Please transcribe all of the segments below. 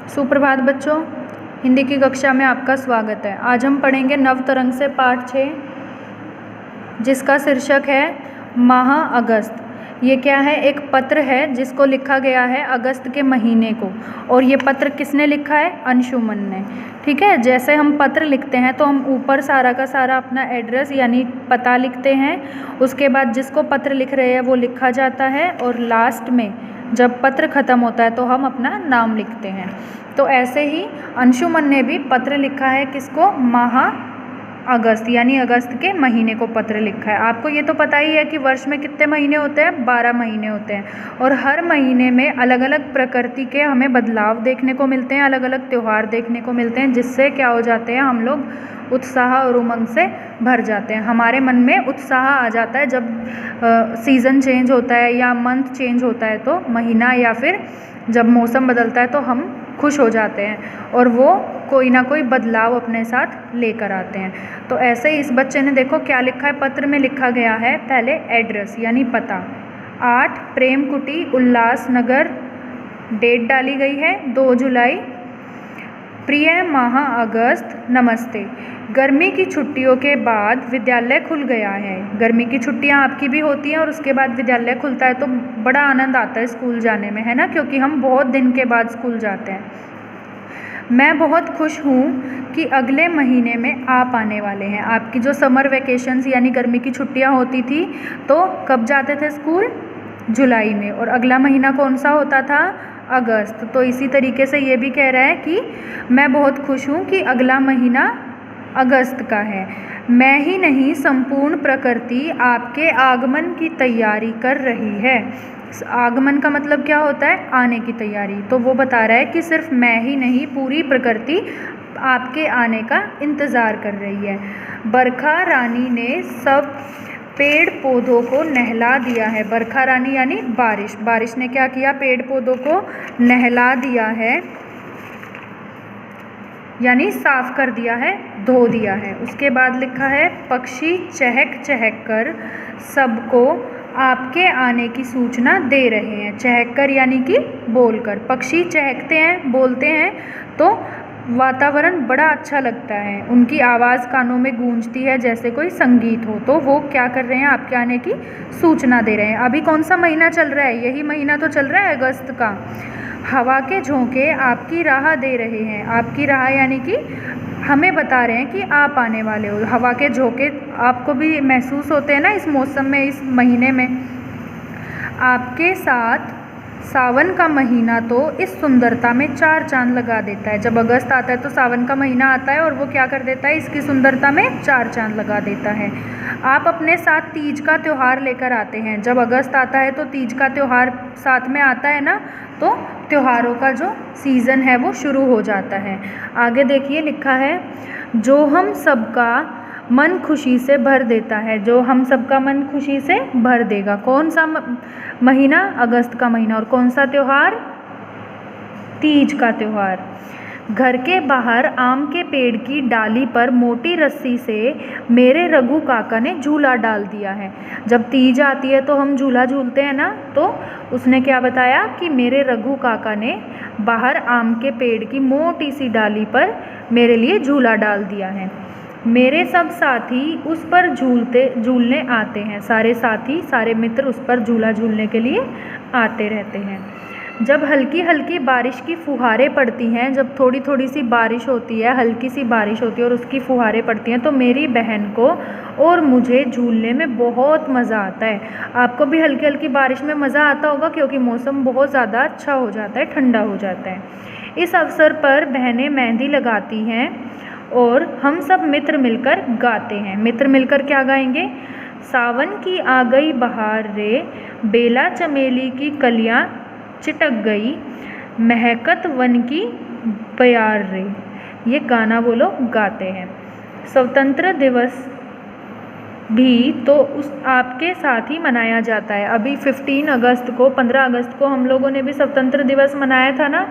सुप्रभात बच्चों, हिंदी की कक्षा में आपका स्वागत है। आज हम पढ़ेंगे नवतरंग से पाठ 6, जिसका शीर्षक है माह अगस्त। ये क्या है? एक पत्र है जिसको लिखा गया है अगस्त के महीने को, और ये पत्र किसने लिखा है? अंशुमन ने। ठीक है, जैसे हम पत्र लिखते हैं तो हम ऊपर सारा का सारा अपना एड्रेस यानी पता लिखते हैं, उसके बाद जिसको पत्र लिख रहे हैं वो लिखा जाता है, और लास्ट में जब पत्र ख़त्म होता है तो हम अपना नाम लिखते हैं। तो ऐसे ही अंशुमन ने भी पत्र लिखा है, किसको? माह अगस्त यानी अगस्त के महीने को पत्र लिखा है। आपको ये तो पता ही है कि वर्ष में कितने महीने होते हैं? 12 महीने होते हैं, और हर महीने में अलग अलग प्रकृति के हमें बदलाव देखने को मिलते हैं, अलग अलग त्यौहार देखने को मिलते हैं, जिससे क्या हो जाते हैं, हम लोग उत्साह और उमंग से भर जाते हैं। हमारे मन में उत्साह आ जाता है जब सीज़न चेंज होता है या मंथ चेंज होता है, तो महीना या फिर जब मौसम बदलता है तो हम खुश हो जाते हैं और वो कोई ना कोई बदलाव अपने साथ लेकर आते हैं। तो ऐसे ही इस बच्चे ने देखो क्या लिखा है। पत्र में लिखा गया है पहले एड्रेस यानी पता, 8 प्रेम कुटी उल्लास नगर, डेट डाली गई है 2 जुलाई। प्रिय माह अगस्त, नमस्ते। गर्मी की छुट्टियों के बाद विद्यालय खुल गया है। गर्मी की छुट्टियां आपकी भी होती हैं और उसके बाद विद्यालय खुलता है तो बड़ा आनंद आता है स्कूल जाने में, है ना? क्योंकि हम बहुत दिन के बाद स्कूल जाते हैं। मैं बहुत खुश हूँ कि अगले महीने में आप आने वाले हैं। आपकी जो समर वेकेशंस यानी गर्मी की छुट्टियाँ होती थी तो कब जाते थे स्कूल? जुलाई में, और अगला महीना कौन सा होता था? अगस्त। तो इसी तरीके से ये भी कह रहा है कि मैं बहुत खुश हूँ कि अगला महीना अगस्त का है। मैं ही नहीं, संपूर्ण प्रकृति आपके आगमन की तैयारी कर रही है। आगमन का मतलब क्या होता है? आने की तैयारी। तो वो बता रहा है कि सिर्फ मैं ही नहीं, पूरी प्रकृति आपके आने का इंतज़ार कर रही है। बरखा रानी ने सब पेड़ पौधों को नहला दिया है। बरखा रानी यानी बारिश। बारिश ने क्या किया? पेड़ पौधों को नहला दिया है, यानी साफ कर दिया है, धो दिया है। उसके बाद लिखा है पक्षी चहक चहक कर सबको आपके आने की सूचना दे रहे हैं। चहक कर यानी कि बोलकर। पक्षी चहकते हैं, बोलते हैं तो वातावरण बड़ा अच्छा लगता है, उनकी आवाज़ कानों में गूंजती है जैसे कोई संगीत हो। तो वो क्या कर रहे हैं? आपके आने की सूचना दे रहे हैं। अभी कौन सा महीना चल रहा है? यही महीना तो चल रहा है अगस्त का। हवा के झोंके आपकी राह दे रहे हैं। आपकी राह यानी कि हमें बता रहे हैं कि आप आने वाले हो। हवा के झोंके आपको भी महसूस होते हैं ना इस मौसम में, इस महीने में। आपके साथ सावन का महीना तो इस सुंदरता में 4 चांद लगा देता है। जब अगस्त आता है तो सावन का महीना आता है और वो क्या कर देता है? इसकी सुंदरता में 4 चांद लगा देता है। आप अपने साथ तीज का त्यौहार लेकर आते हैं। जब अगस्त आता है तो तीज का त्यौहार साथ में आता है ना, तो त्योहारों का जो सीज़न है वो शुरू हो जाता है। आगे देखिए लिखा है जो हम सबका मन खुशी से भर देता है। जो हम सबका मन खुशी से भर देगा। कौन सा महीना? अगस्त का महीना। और कौन सा त्यौहार? तीज का त्यौहार। घर के बाहर आम के पेड़ की डाली पर मोटी रस्सी से मेरे रघु काका ने झूला डाल दिया है। जब तीज आती है तो हम झूला झूलते हैं ना, तो उसने क्या बताया कि मेरे रघु काका ने बाहर आम के पेड़ की मोटी सी डाली पर मेरे लिए झूला डाल दिया है। मेरे सब साथी उस पर झूलने आते हैं। सारे साथी, सारे मित्र उस पर झूला झूलने के लिए आते रहते हैं। जब हल्की हल्की बारिश की फुहारें पड़ती हैं, जब थोड़ी थोड़ी सी बारिश होती है, हल्की सी बारिश होती है और उसकी फुहारें पड़ती हैं, तो मेरी बहन को और मुझे झूलने में बहुत मज़ा आता है। आपको भी हल्की हल्की बारिश में मज़ा आता होगा क्योंकि मौसम बहुत ज़्यादा अच्छा हो जाता है, ठंडा हो जाता है। इस अवसर पर बहनें मेहंदी लगाती हैं और हम सब मित्र मिलकर गाते हैं। मित्र मिलकर क्या गाएंगे? सावन की आ गई बहार रे, बेला चमेली की कलियां चिटक गई, महकत वन की बयार रे। ये गाना वो लोग गाते हैं। स्वतंत्र दिवस भी तो उस आपके साथ ही मनाया जाता है। अभी 15 अगस्त को, 15 अगस्त को हम लोगों ने भी स्वतंत्र दिवस मनाया था ना,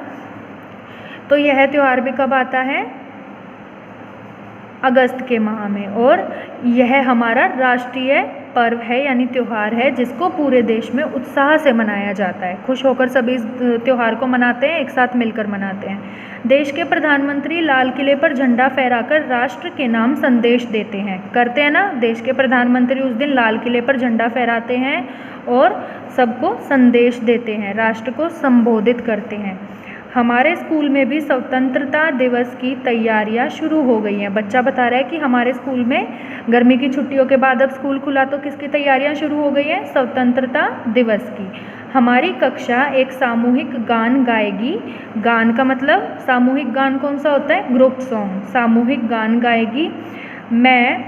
तो यह त्यौहार भी कब आता है? अगस्त के माह में। और यह हमारा राष्ट्रीय पर्व है यानी त्यौहार है जिसको पूरे देश में उत्साह से मनाया जाता है। खुश होकर सभी इस त्यौहार को मनाते हैं, एक साथ मिलकर मनाते हैं। देश के प्रधानमंत्री लाल किले पर झंडा फहराकर राष्ट्र के नाम संदेश देते हैं। करते हैं ना, देश के प्रधानमंत्री उस दिन लाल किले पर झंडा फहराते हैं और सबको संदेश देते हैं, राष्ट्र को संबोधित करते हैं। हमारे स्कूल में भी स्वतंत्रता दिवस की तैयारियां शुरू हो गई हैं। बच्चा बता रहा है कि हमारे स्कूल में गर्मी की छुट्टियों के बाद अब स्कूल खुला तो किसकी तैयारियां शुरू हो गई हैं? स्वतंत्रता दिवस की। हमारी कक्षा एक सामूहिक गान गाएगी। गान का मतलब सामूहिक गान कौन सा होता है? Group song. सामूहिक गान गाएगी। मैं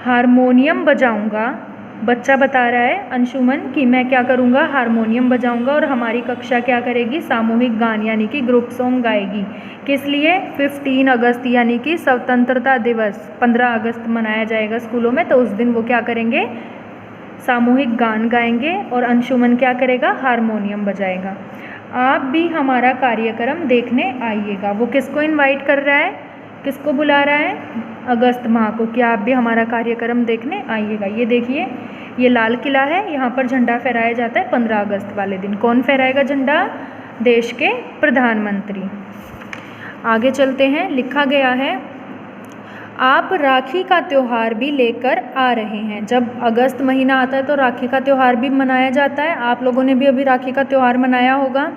हारमोनियम बजाऊंगा। बच्चा बता रहा है अंशुमन कि मैं क्या करूँगा? हारमोनियम बजाऊंगा। और हमारी कक्षा क्या करेगी? सामूहिक गान यानी कि ग्रुप सॉन्ग गाएगी। किस लिए? 15 अगस्त यानी कि स्वतंत्रता दिवस 15 अगस्त मनाया जाएगा स्कूलों में, तो उस दिन वो क्या करेंगे? सामूहिक गान गाएंगे। और अंशुमन क्या करेगा? हारमोनियम बजाएगा। आप भी हमारा कार्यक्रम देखने आइएगा। वो किसको इनवाइट कर रहा है? किसको बुला रहा है? अगस्त माह को कि आप भी हमारा कार्यक्रम देखने आइएगा। ये देखिए, ये लाल किला है, यहाँ पर झंडा फहराया जाता है 15 अगस्त वाले दिन। कौन फहराएगा झंडा? देश के प्रधानमंत्री। आगे चलते हैं। लिखा गया है आप राखी का त्यौहार भी लेकर आ रहे हैं। जब अगस्त महीना आता है तो राखी का त्यौहार भी मनाया जाता है। आप लोगों ने भी अभी राखी का त्यौहार मनाया होगा।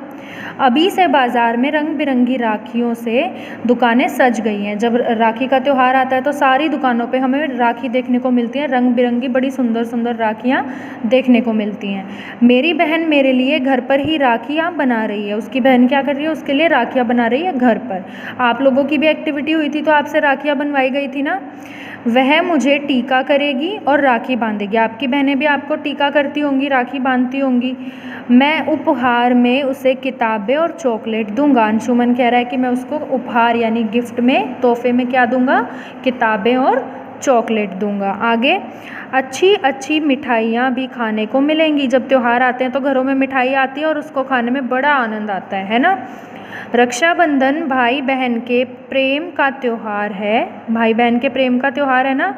अभी से बाज़ार में रंग बिरंगी राखियों से दुकानें सज गई हैं। जब राखी का त्यौहार आता है तो सारी दुकानों पे हमें राखी देखने को मिलती हैं। रंग बिरंगी बड़ी सुंदर सुंदर राखियाँ देखने को मिलती हैं। मेरी बहन मेरे लिए घर पर ही राखियाँ बना रही है। उसकी बहन क्या कर रही है? उसके लिए राखियाँ बना रही है घर पर। आप लोगों की भी एक्टिविटी हुई थी तो आपसे राखियाँ बनवाई गई थी ना। वह मुझे टीका करेगी और राखी बांधेगी। आपकी बहनें भी आपको टीका करती होंगी, राखी बांधती होंगी। मैं उपहार में उसे किताबें और चॉकलेट दूंगा। अंशुमन कह रहा है कि मैं उसको उपहार यानी गिफ्ट में, तोहफे में क्या दूंगा? किताबें और चॉकलेट दूंगा। आगे, अच्छी अच्छी मिठाइयाँ भी खाने को मिलेंगी। जब त्यौहार आते हैं तो घरों में मिठाई आती है और उसको खाने में बड़ा आनंद आता है ना। रक्षाबंधन भाई बहन के प्रेम का त्यौहार है। भाई बहन के प्रेम का त्यौहार है ना।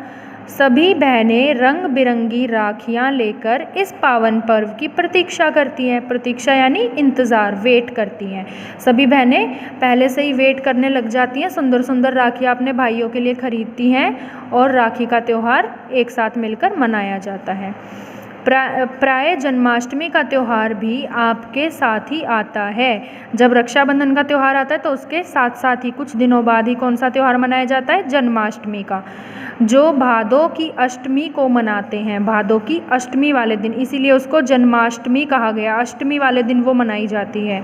सभी बहनें रंग बिरंगी राखियाँ लेकर इस पावन पर्व की प्रतीक्षा करती हैं। प्रतीक्षा यानी इंतज़ार, वेट करती हैं। सभी बहनें पहले से ही वेट करने लग जाती हैं। सुंदर सुंदर राखियाँ अपने भाइयों के लिए खरीदती हैं और राखी का त्यौहार एक साथ मिलकर मनाया जाता है। प्राय जन्माष्टमी का त्यौहार भी आपके साथ ही आता है। जब रक्षाबंधन का त्यौहार आता है तो उसके साथ साथ ही कुछ दिनों बाद ही कौन सा त्यौहार मनाया जाता है? जन्माष्टमी का, जो भादों की अष्टमी को मनाते हैं। भादों की अष्टमी वाले दिन, इसीलिए उसको जन्माष्टमी कहा गया। अष्टमी वाले दिन वो मनाई जाती है।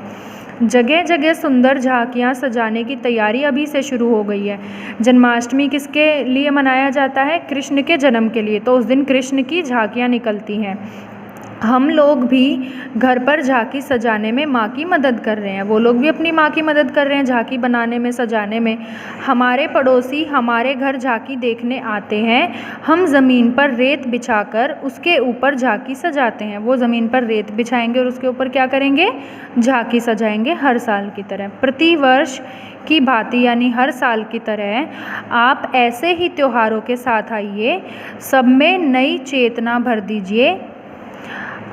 जगह जगह सुंदर झांकियाँ सजाने की तैयारी अभी से शुरू हो गई है। जन्माष्टमी किसके लिए मनाया जाता है? कृष्ण के जन्म के लिए। तो उस दिन कृष्ण की झांकियाँ निकलती हैं। हम लोग भी घर पर झांकी सजाने में माँ की मदद कर रहे हैं। वो लोग भी अपनी माँ की मदद कर रहे हैं झांकी बनाने में, सजाने में। हमारे पड़ोसी हमारे घर झांकी देखने आते हैं। हम ज़मीन पर रेत बिछाकर उसके ऊपर झांकी सजाते हैं। वो ज़मीन पर रेत बिछाएंगे और उसके ऊपर क्या करेंगे? झांकी सजाएंगे हर साल की तरह। प्रतिवर्ष की भांति यानी हर साल की तरह आप ऐसे ही त्योहारों के साथ आइए। सब में नई चेतना भर दीजिए।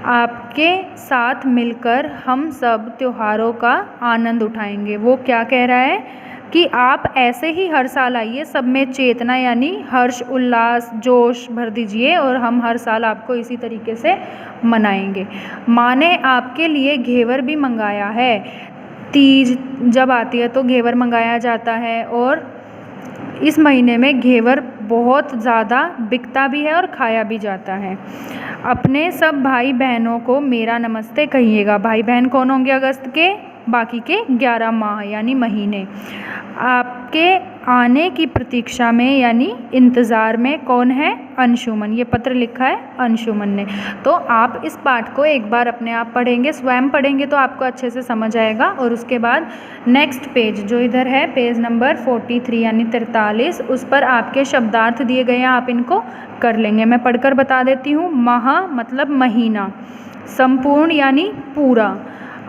आपके साथ मिलकर हम सब त्योहारों का आनंद उठाएंगे। वो क्या कह रहा है कि आप ऐसे ही हर साल आइए, सब में चेतना यानी हर्ष, उल्लास, जोश भर दीजिए और हम हर साल आपको इसी तरीके से मनाएंगे। माँ ने आपके लिए घेवर भी मंगाया है। तीज जब आती है तो घेवर मंगाया जाता है और इस महीने में घेवर बहुत ज़्यादा बिकता भी है और खाया भी जाता है। अपने सब भाई बहनों को मेरा नमस्ते कहिएगा। भाई बहन कौन होंगे अगस्त के? बाकी के 11 माह यानी महीने। आपके आने की प्रतीक्षा में यानी इंतज़ार में कौन है? अंशुमन। ये पत्र लिखा है अंशुमन ने। तो आप इस पाठ को एक बार अपने आप पढ़ेंगे, स्वयं पढ़ेंगे तो आपको अच्छे से समझ आएगा। और उसके बाद नेक्स्ट पेज जो इधर है, पेज नंबर 43 यानी 43, उस पर आपके शब्दार्थ दिए गए हैं, आप इनको कर लेंगे। मैं पढ़कर बता देती हूँ। माह मतलब महीना, संपूर्ण यानी पूरा,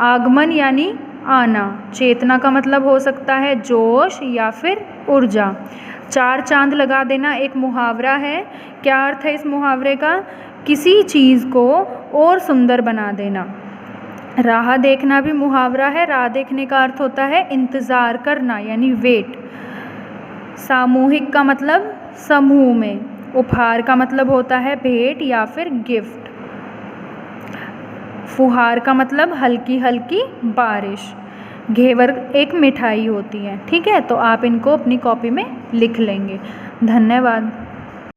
आगमन यानी आना, चेतना का मतलब हो सकता है जोश या फिर ऊर्जा। 4 चांद लगा देना एक मुहावरा है। क्या अर्थ है इस मुहावरे का? किसी चीज़ को और सुंदर बना देना। राह देखना भी मुहावरा है। राह देखने का अर्थ होता है इंतज़ार करना यानी वेट। सामूहिक का मतलब समूह में। उपहार का मतलब होता है भेंट या फिर गिफ्ट। फुहार का मतलब हल्की हल्की बारिश। घेवर एक मिठाई होती है। ठीक है, तो आप इनको अपनी कॉपी में लिख लेंगे। धन्यवाद।